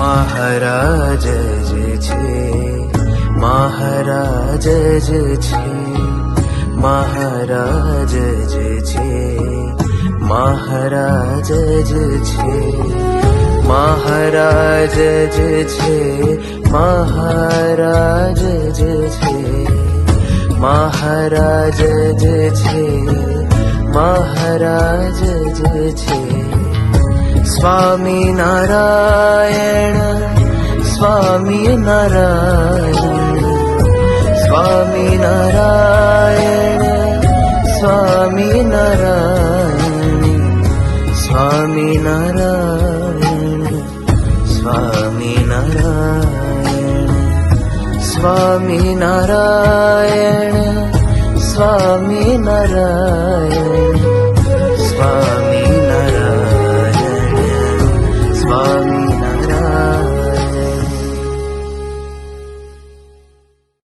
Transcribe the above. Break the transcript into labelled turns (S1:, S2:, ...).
S1: મહારાજ જ છે, મહારાજ જ છે, મહારાજ જ છે, મહારાજ જ છે, મહારાજ જ છે, મહારાજ જ છે, મહારાજ જ છે, મહારાજ જ છે. સ્વામી નારાયણ, સ્વામી નારાયણ, સ્વામી નારાયણ, સ્વામી નારાયણ, સ્વામી નારાયણ, સ્વામી નારાયણ, સ્વામી નારાયણ, સ્વામી નારાયણ, સ્વામી